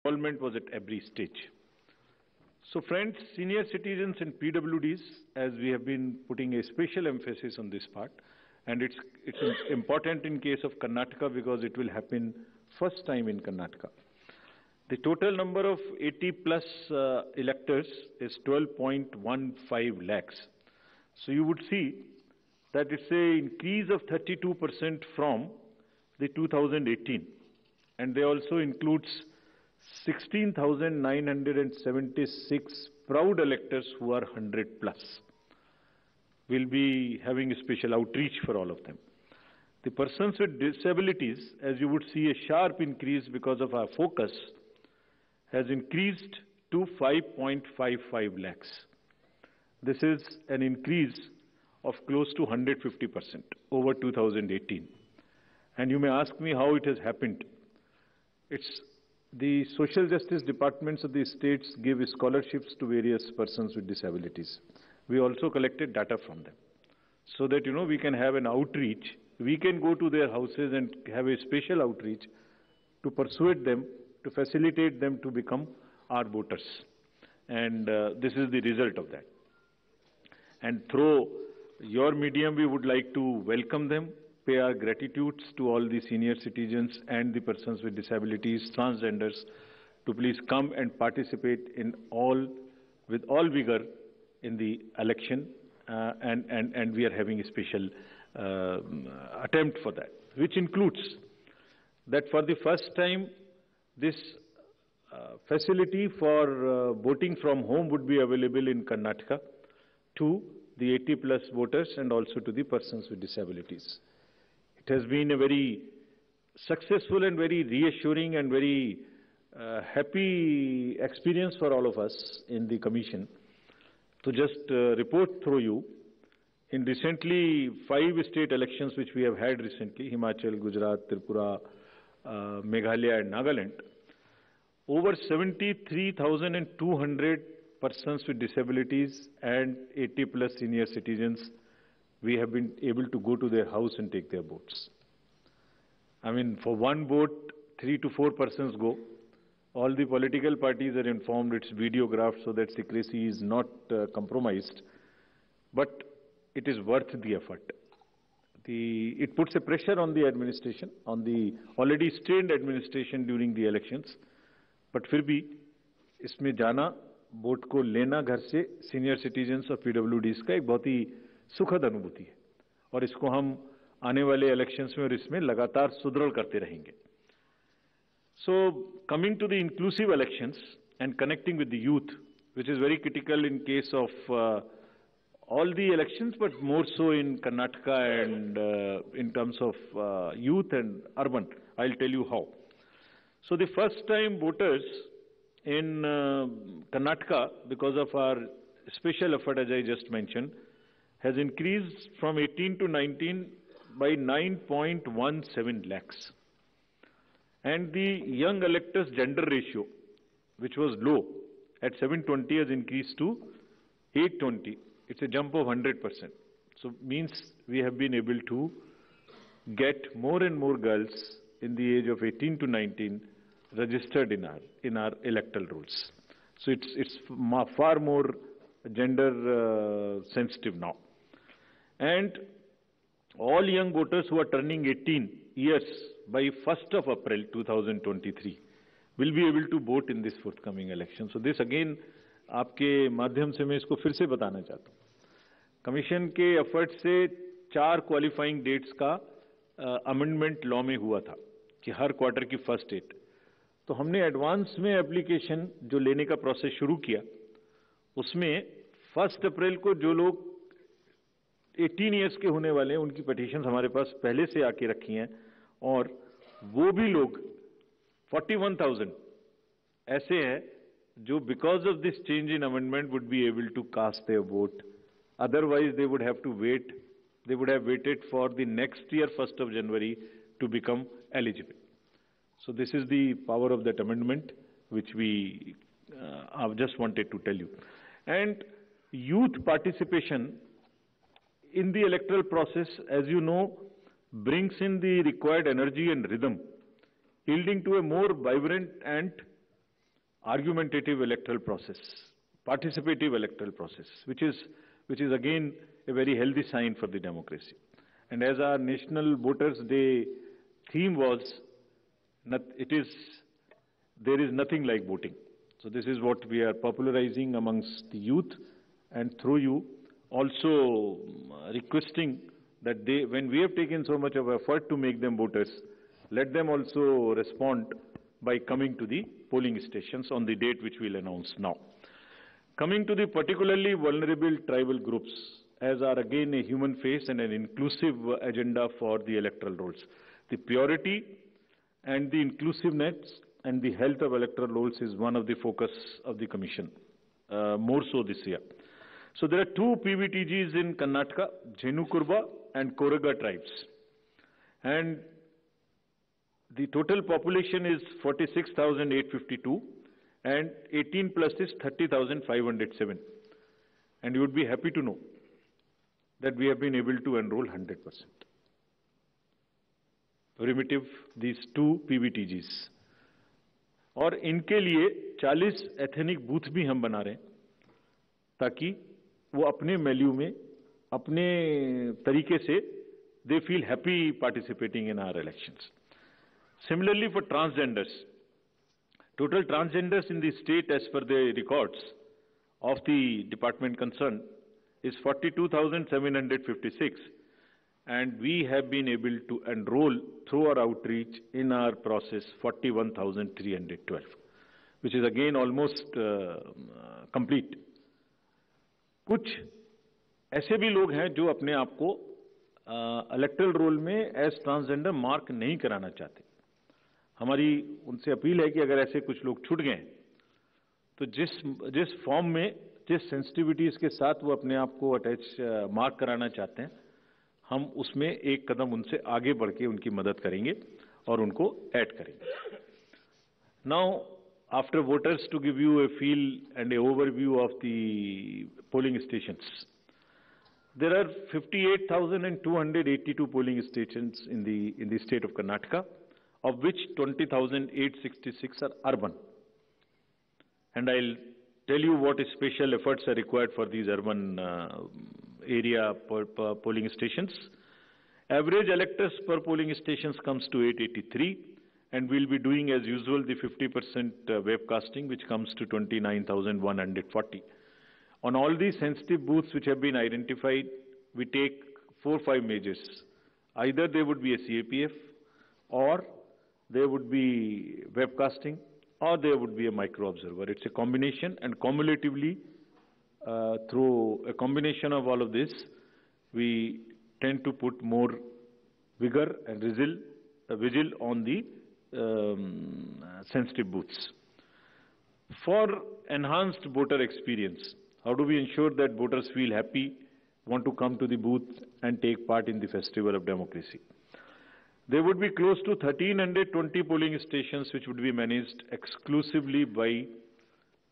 involvement was at every stage. So friends, senior citizens and PWDs, as we have been putting a special emphasis on this part, and it's important in case of Karnataka because it will happen first time in Karnataka. The total number of 80 plus electors is 12.15 lakhs. So you would see that it's an increase of 32% from the 2018, and they also includes 16,976 proud electors who are 100 plus. We'll be having a special outreach for all of them. The persons with disabilities, as you would see, a sharp increase because of our focus, has increased to 5.55 lakhs. This is an increase of close to 150% over 2018. And you may ask me how it has happened. It's the social justice departments of the states give scholarships to various persons with disabilities. We also collected data from them so that, we can have an outreach. We can go to their houses and have a special outreach to persuade them, to facilitate them to become our voters. And this is the result of that. And through your medium, we would like to welcome them, pay our gratitudes to all the senior citizens and the persons with disabilities, transgenders, to please come and participate with all vigor in the election, and we are having a special attempt for that, which includes that for the first time, this facility for voting from home would be available in Karnataka to the 80 plus voters and also to the persons with disabilities. It has been a very successful and very reassuring and very happy experience for all of us in the Commission. To just report through you, in recently 5 state elections which we have had recently, Himachal, Gujarat, Tripura, Meghalaya and Nagaland, over 73,200 persons with disabilities and 80 plus senior citizens, we have been able to go to their house and take their votes. I mean, for one vote, 3 to 4 persons go. All the political parties are informed, it's videographed so that secrecy is not compromised. But it is worth the effort. It puts a pressure on the administration, on the already strained administration during the elections. But फिर भी इसमें जाना, vote को लेना घर से senior citizens और पीडब्ल्यूडीज का एक बहुत ही सुखद अनुभूति है और इसको हम आने वाले इलेक्शंस में और इसमें लगातार सुदृढ़ करते रहेंगे. So coming to the inclusive elections and connecting with the youth, which is very critical in case of all the elections, but more so in Karnataka and in terms of youth and urban. I'll tell you how. So the first time voters in Karnataka, because of our special effort, as I just mentioned, has increased from 18 to 19 by 9.17 lakhs. And the young electors gender ratio, which was low at 720, has increased to 820. It's a jump of 100%. So means we have been able to get more and more girls in the age of 18 to 19 registered in our electoral rolls. So it's far more gender sensitive now. And all young voters who are turning 18 years by 1st of April 2023 will be able to vote in this forthcoming election. So this again, आपके माध्यम से मैं इसको फिर से बताना चाहता हूँ. कमीशन के एफर्ट से 4 क्वालिफाइंग डेट्स का अमेंडमेंट लॉ में हुआ था कि हर क्वार्टर की फर्स्ट डेट. तो हमने एडवांस में एप्लीकेशन जो लेने का प्रोसेस शुरू किया, उसमें 1 अप्रैल को जो लोग 18 इयर्स के होने वाले हैं उनकी पिटीशन हमारे पास पहले से आके रखी हैं और वो भी लोग 41,000 ऐसे हैं जो because of this change in amendment would be able to cast their vote. Otherwise they would have to wait, they would have waited for the next year 1st of January to become eligible. So this is the power of that amendment which we have just wanted to tell you. And youth participation in the electoral process, as you know, brings in the required energy and rhythm, yielding to a more vibrant and argumentative electoral process, participative electoral process, which is again a very healthy sign for the democracy. And as our National Voters Day theme was, there is nothing like voting. So this is what we are popularizing amongst the youth, and through you also requesting that when we have taken so much of effort to make them voters, let them also respond by coming to the polling stations on the date which we'll announce now. Coming to the particularly vulnerable tribal groups, as are again a human face and an inclusive agenda for the electoral rolls. The purity and the inclusiveness and the health of electoral rolls is one of the focus of the Commission, more so this year. So there are two PVTGs in Karnataka, Jhenukurba and Koraga tribes. And the total population is 46,852 and 18 plus is 30,507. And you would be happy to know that we have been able to enroll 100%. Primitive, these two PVTGs. और इनके लिए 40 ethnic booth भी हम बना रहे हैं ताकि वो अपने वैल्यू में अपने तरीके से they feel happy participating in our elections. Similarly for transgenders, total transgenders in the state as per the records of the department concerned is 42,756, and we have been able to enroll through our outreach in our process 41,312, which is again almost complete. कुछ ऐसे भी लोग हैं जो अपने आप को electoral roll में एज ट्रांसजेंडर मार्क नहीं कराना चाहते. हमारी उनसे अपील है कि अगर ऐसे कुछ लोग छूट गए तो जिस फॉर्म में जिस सेंसिटिविटीज के साथ वो अपने आप को अटैच मार्क कराना चाहते हैं, हम उसमें एक कदम उनसे आगे बढ़ के उनकी मदद करेंगे और उनको ऐड करेंगे. Now after voters to give you a feel and a overview of the polling stations. There are 58,282 polling stations in the state of Karnataka, of which 20,866 are urban. And I'll tell you what special efforts are required for these urban area polling stations. Average electors per polling stations comes to 883. And we'll be doing as usual the 50% webcasting, which comes to 29,140. On all these sensitive booths which have been identified, we take 4-5 measures. Either there would be a CAPF, or there would be webcasting, or there would be a micro-observer. It's a combination, and cumulatively, through a combination of all of this, we tend to put more vigor and vigil on the sensitive booths. For enhanced voter experience, how do we ensure that voters feel happy, want to come to the booth and take part in the festival of democracy? There would be close to 1,320 polling stations which would be managed exclusively by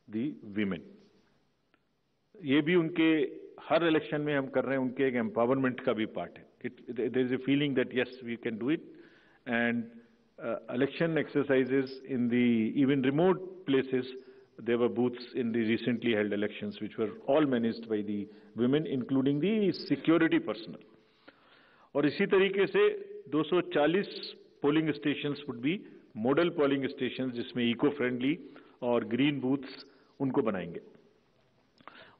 the women. ये भी उनके हर election में हम कर रहे हैं, उनके एक एम्पावरमेंट का भी पार्ट है. There is a feeling that yes, we can do it, and election exercises in the even remote places, there were booths in the recently held elections which were all managed by the women, including the security personnel. और इसी तरीके से 240 polling stations would be model polling stations जिसमें eco-friendly और green booths उनको बनाएंगे.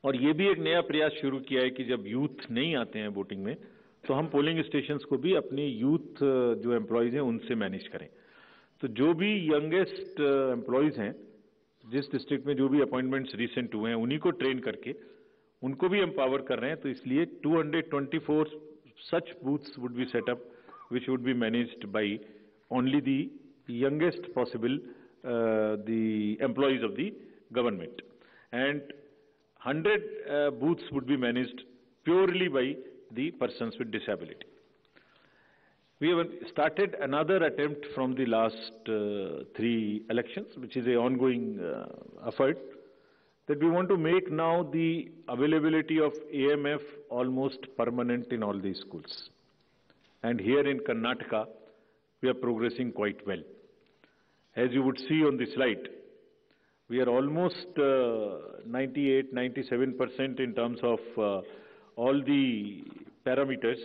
और ये भी एक नया प्रयास शुरू किया है कि जब यूथ नहीं आते हैं वोटिंग में, तो हम पोलिंग स्टेशंस को भी अपनी यूथ जो एम्प्लॉइज हैं उनसे मैनेज करें. तो जो भी यंगेस्ट एम्प्लॉइज हैं, जिस डिस्ट्रिक्ट में जो भी अपॉइंटमेंट्स रिसेंट हुए हैं, उन्हीं को ट्रेन करके उनको भी एम्पावर कर रहे हैं. तो इसलिए 224 such booths would be set up which would be managed by only the youngest possible the employees of the government, and 100 booths would be managed purely by the persons with disability. We have started another attempt from the last 3 elections, which is an ongoing effort, that we want to make now the availability of AMF almost permanent in all these schools. And here in Karnataka, we are progressing quite well. As you would see on the slide, We are almost 98, 97% in terms of all the parameters,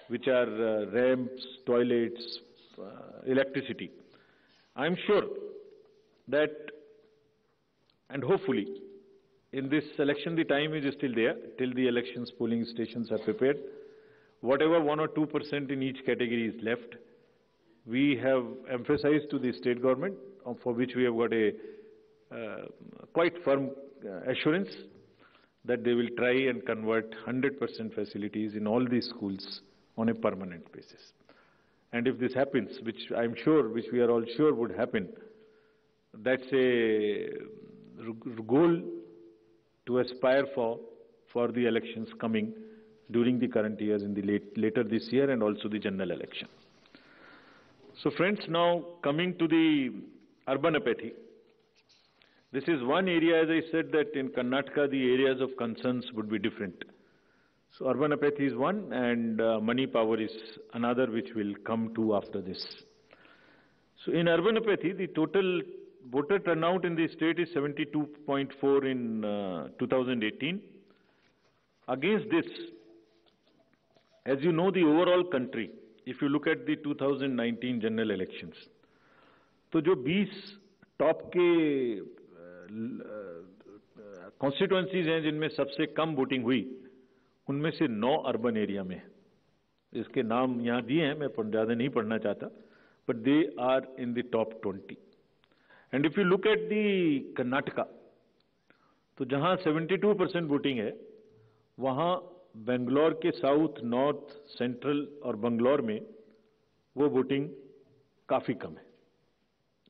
which are ramps, toilets, electricity. I'm sure that, and hopefully, in this election, the time is still there, till the elections polling stations are prepared. Whatever 1 or 2% in each category is left, we have emphasized to the state government, for which we have got a quite firm assurance that they will try and convert 100% facilities in all these schools on a permanent basis. And if this happens, which I'm sure, which we are all sure would happen, that's a goal to aspire for the elections coming during the current years in the later this year and also the general election. So friends, now coming to the urban apathy. This is one area, as I said, that in Karnataka the areas of concerns would be different. So urban apathy is one, and money power is another, which will come to after this. So in urban apathy, the total voter turnout in the state is 72.4 in 2018. Against this, as you know, the overall country, if you look at the 2019 general elections, तो जो 20 top के constituencies हैं जिनमें सबसे कम voting हुई, उनमें से 9 urban area में, इसके नाम यहाँ दिए हैं, मैं ज़्यादा नहीं पढ़ना चाहता, but they are in the top 20. And if you look at the Karnataka, तो जहाँ 72% वोटिंग है, वहाँ बेंगलोर के साउथ, नॉर्थ, सेंट्रल और बंगलौर में वो वोटिंग काफ़ी कम है.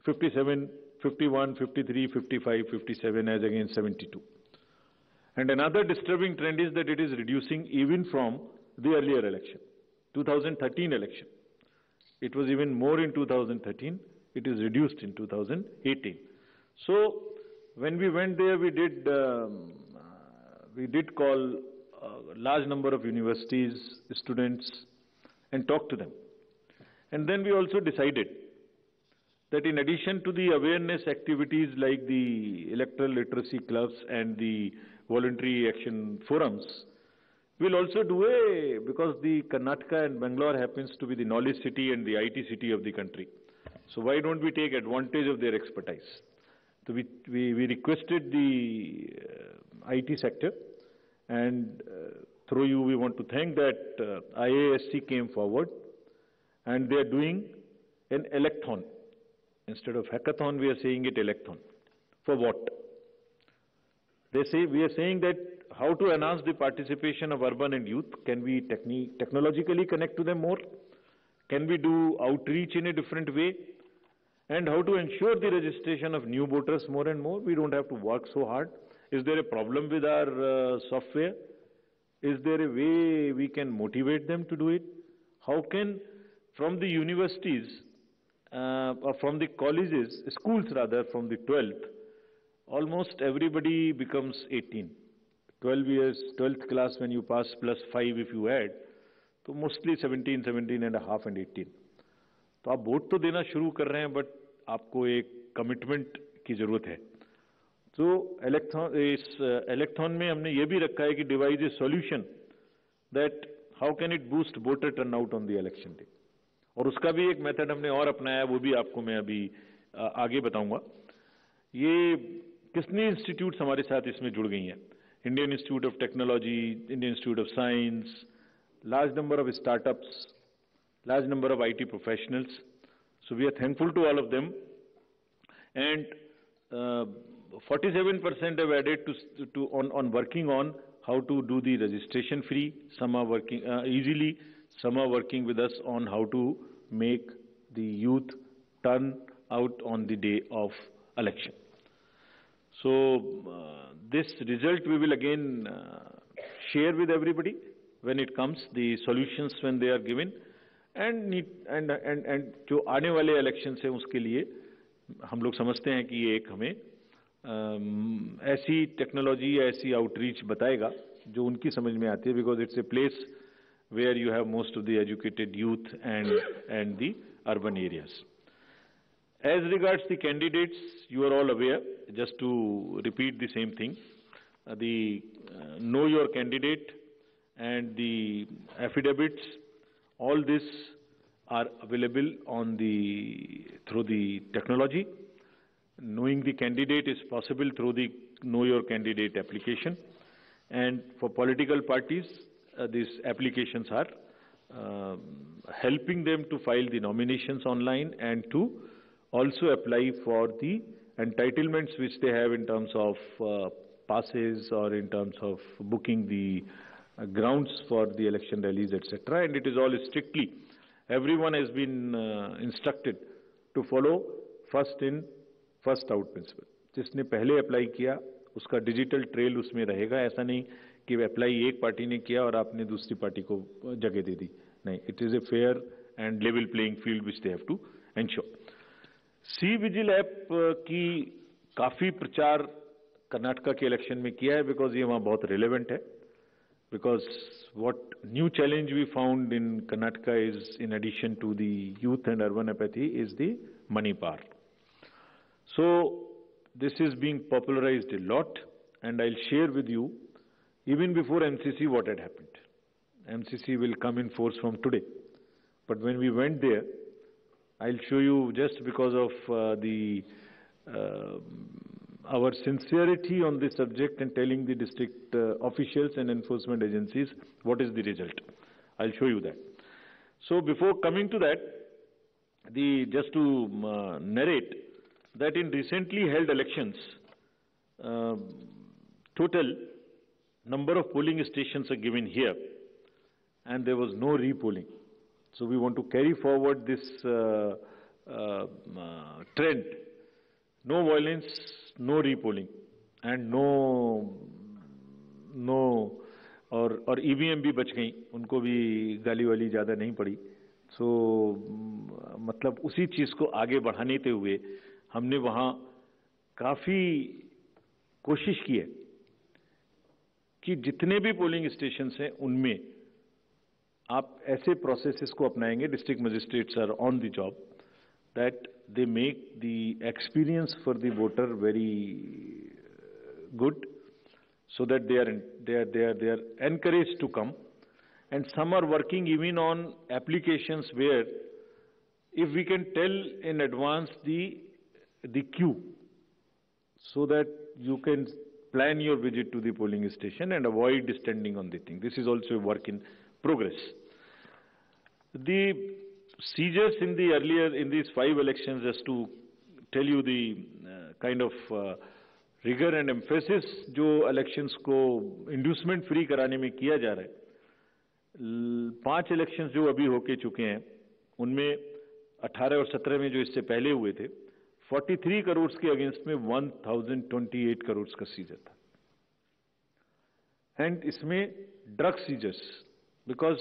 57, 51, 53, 55, 57 as against 72. And another disturbing trend is that it is reducing even from the earlier election, 2013 election. It was even more in 2013. It is reduced in 2018. So when we went there, we did call a large number of universities, students, and talk to them. And then we also decided that in addition to the awareness activities like the electoral literacy clubs and the voluntary action forums, we'll also do because the Karnataka and Bangalore happens to be the knowledge city and the IT city of the country. So why don't we take advantage of their expertise? So we requested the IT sector, and through you we want to thank that IASC came forward, and they are doing an electhon. Instead of hackathon, we are saying it electhon. For what? They say, we are saying that how to enhance the participation of urban and youth. Can we technologically connect to them more? Can we do outreach in a different way? And how to ensure the registration of new voters more and more? We don't have to work so hard. Is there a problem with our software? Is there a way we can motivate them to do it? How can, from the universities, or from the colleges, schools rather, from the 12th, almost everybody becomes 18. 12 years, 12th class when you pass plus 5 if you add, so mostly 17, 17 and a half and 18. तो आप vote तो देना शुरू कर रहे हैं, but आपको एक कमिटमेंट की जरूरत है. तो इस इलेक्थॉन में हमने ये भी रखा है कि device A solution that how can it boost voter turnout on the election day. और उसका भी एक मेथड हमने और अपनाया, वो भी आपको मैं अभी आगे बताऊंगा. ये कितनी इंस्टीट्यूट्स हमारे साथ इसमें जुड़ गई हैं. Indian institute of technology, Indian institute of science, large number of startups, large number of IT professionals. So we are thankful to all of them. And 47% have added on working on how to do the registration free. Some are working easily. Some are working with us on how to make the youth turn out on the day of election. So this result we will again share with everybody when it comes, the solutions when they are given, and जो आने वाले election है उसके लिए हम लोग समझते हैं कि ये एक हमें ऐसी टेक्नोलॉजी या ऐसी आउटरीच बताएगा जो उनकी समझ में आती है, because it's a place where you have most of the educated youth and the urban areas. As regards the candidates, you are all aware just to repeat the same thing. The know your candidate and the affidavits, all this are available on through the technology. Knowing the candidate is possible through the Know Your Candidate application. And for political parties, these applications are helping them to file the nominations online and to also apply for the entitlements which they have in terms of passes or in terms of booking the grounds for the election rallies, etc. And it is all strictly, everyone has been instructed to follow first in, first out principle. जिसने पहले apply किया उसका digital trail उसमें रहेगा. ऐसा नहीं कि apply एक पार्टी ने किया और आपने दूसरी पार्टी को जगह दे दी. नहीं, it is a fair and level playing field which they have to ensure. C vigil app की काफी प्रचार कर्नाटका के इलेक्शन में किया है, बिकॉज ये वहां बहुत रिलेवेंट है. Because what new challenge we found in Karnataka is, in addition to the youth and urban apathy, is the money power. So this is being popularized a lot, and I'll share with you, even before MCC, what had happened. MCC will come in force from today. But when we went there, I'll show you, just because of our sincerity on this subject and telling the district officials and enforcement agencies what is the result. I'll show you that. So before coming to that, just to narrate that in recently held elections, total number of polling stations are given here, and there was no repolling. So we want to carry forward this trend. No violence, no repolling, and no और EVM भी बच गई, उनको भी गाली वाली ज़्यादा नहीं पड़ी. सो मतलब उसी चीज़ को आगे बढ़ाने हुए हमने वहाँ काफ़ी कोशिश की है कि जितने भी पोलिंग स्टेशंस हैं उनमें आप ऐसे प्रोसेसेस को अपनाएंगे. District magistrates are on the job, that they make the experience for the voter very good, so that they are encouraged to come. And some are working even on applications where, if we can tell in advance the queue, so that you can plan your visit to the polling station and avoid standing on the thing. This is also a work in progress. The seizures in these 5 elections, just to tell you the kind of rigor and emphasis जो elections को inducement free कराने में किया जा रहा है. 5 elections जो अभी होके चुके हैं उनमें 18 और 17 में जो इससे पहले हुए थे, 43 करोड़ के अगेंस्ट में 1028 करोड़ का सीजर था. एंड इसमें drug seizures, because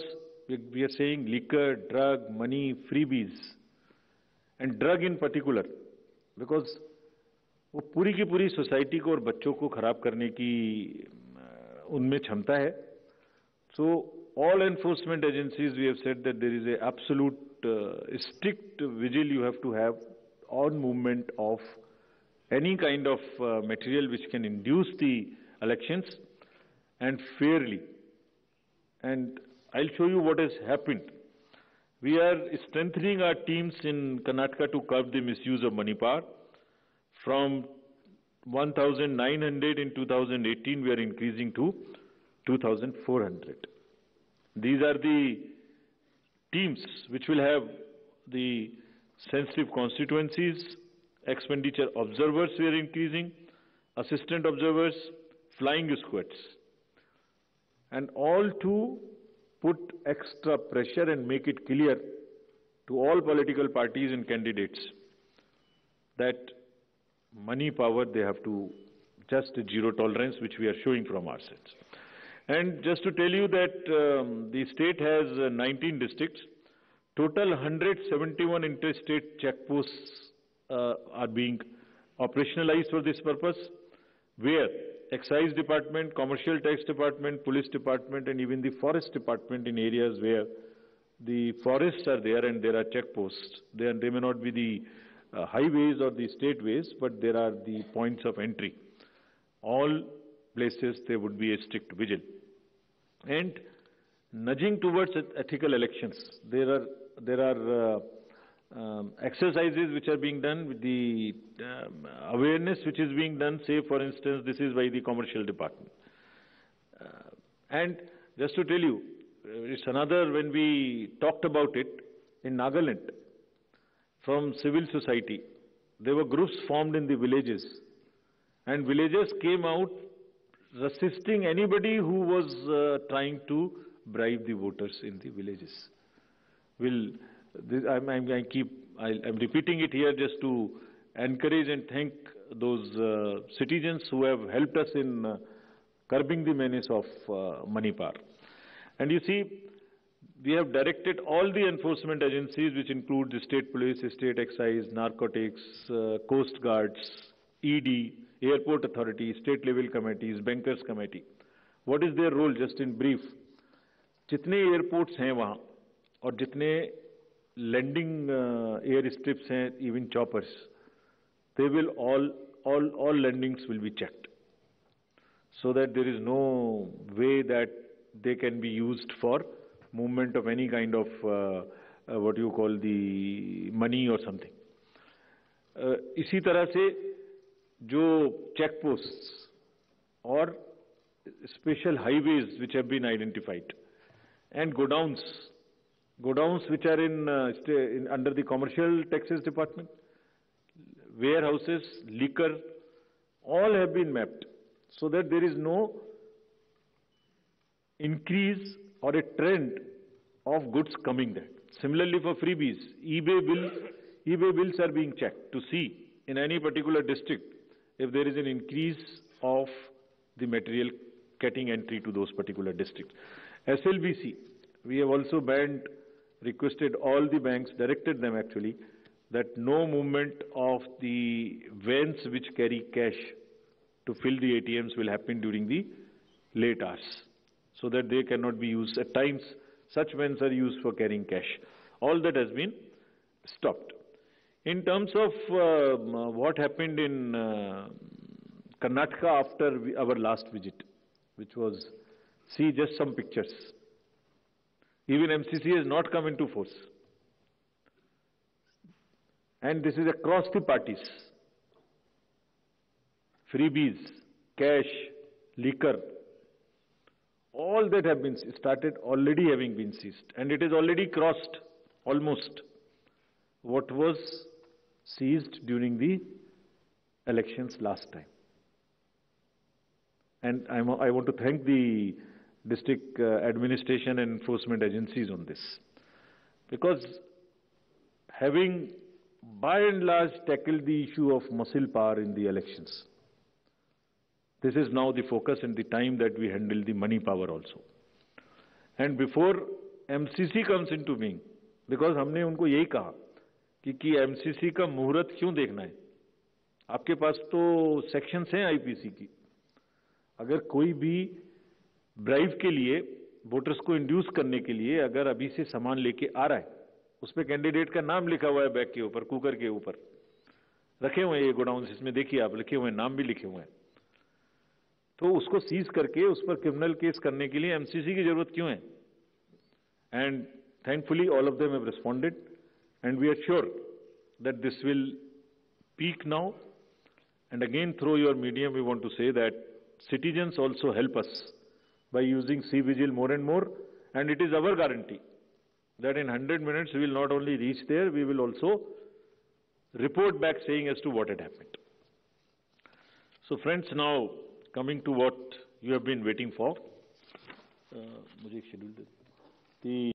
we are saying liquor, drug, money, freebies, and drug in particular, because वो पूरी की पूरी सोसाइटी को और बच्चों को खराब करने की उनमें क्षमता है. So all enforcement agencies, we have said that there is a absolute strict vigil you have to have on movement of any kind of material which can induce the elections, and fairly. And I'll show you what has happened. We are strengthening our teams in Karnataka to curb the misuse of money power. From 1,900 in 2018, we are increasing to 2,400. These are the teams which will have the sensitive constituencies. Expenditure observers we are increasing, assistant observers, flying squads, and all to put extra pressure and make it clear to all political parties and candidates that money power, they have to just zero tolerance, which we are showing from our sides. And just to tell you that the state has 19 districts. Total 171 interstate checkposts are being operationalized for this purpose, where Excise Department, Commercial Tax Department, Police Department, and even the Forest Department, in areas where the forests are there and there are checkposts. They may not be the highways or the state ways, but there are the points of entry. All places there would be a strict vigil. And nudging towards ethical elections, there are exercises which are being done with the awareness which is being done. Say, for instance, this is by the commercial department. And just to tell you, it's another, when we talked about it in Nagaland, from civil society, there were groups formed in the villages, and villagers came out resisting anybody who was trying to bribe the voters in the villages. I'm repeating it here just to encourage and thank those citizens who have helped us in curbing the menace of money power. And you see, we have directed all the enforcement agencies, which include the state police, state excise, narcotics, coast guards, ED, airport authorities, state level committees, bankers committee. What is their role, just in brief? जितने airports हैं वहाँ और जितने landing air strips हैं, even choppers, they will all landings will be checked, so that there is no way that they can be used for movement of any kind of what you call the money or something. इसी तरह से जो check posts or special highways which have been identified, and godowns which are in under the commercial taxes department, warehouses, liquor, all have been mapped, so that there is no increase or a trend of goods coming there. Similarly for freebies, eBay bills are being checked to see in any particular district if there is an increase of the material getting entry to those particular districts. SLBC, we have also requested all the banks, directed them actually, that no movement of the vans which carry cash to fill the ATMs will happen during the late hours, so that they cannot be used. At times, such vans are used for carrying cash. All that has been stopped. In terms of what happened in Karnataka after our last visit, which was, see just some pictures. Even MCC has not come into force. And this is across the parties. Freebies, cash, liquor, all that have been started already having been seized. And it is already crossed almost what was seized during the elections last time. And I want to thank the district administration and enforcement agencies on this, because having by and large tackled the issue of muscle power in the elections, this is now the focus and the time that we handle the money power also. And before MCC comes into being, because हमने उनको यही कहा कि MCC का मुहूर्त क्यों देखना है? आपके पास तो सेक्शंस हैं आईपीसी की. अगर कोई भी ब्राइब के लिए, वोटर्स को इंड्यूस करने के लिए अगर अभी से सामान लेके आ रहा है, उस पर कैंडिडेट का नाम लिखा हुआ है बैग के ऊपर, कुकर के ऊपर रखे हुए हैं ये गोडाउन, इसमें देखिए आप लिखे हुए हैं, नाम भी लिखे हुए हैं, तो उसको सीज करके उस पर क्रिमिनल केस करने के लिए एमसीसी की जरूरत क्यों है? And thankfully all of them have responded, and we are sure that this will peak now. And again, through your medium, we want to say that citizens also help us by using C-Vigil more and more, and it is our guarantee that in 100 minutes we will not only reach there, we will also report back saying as to what had happened. So friends, now coming to what you have been waiting for. मुझे एक schedule दे.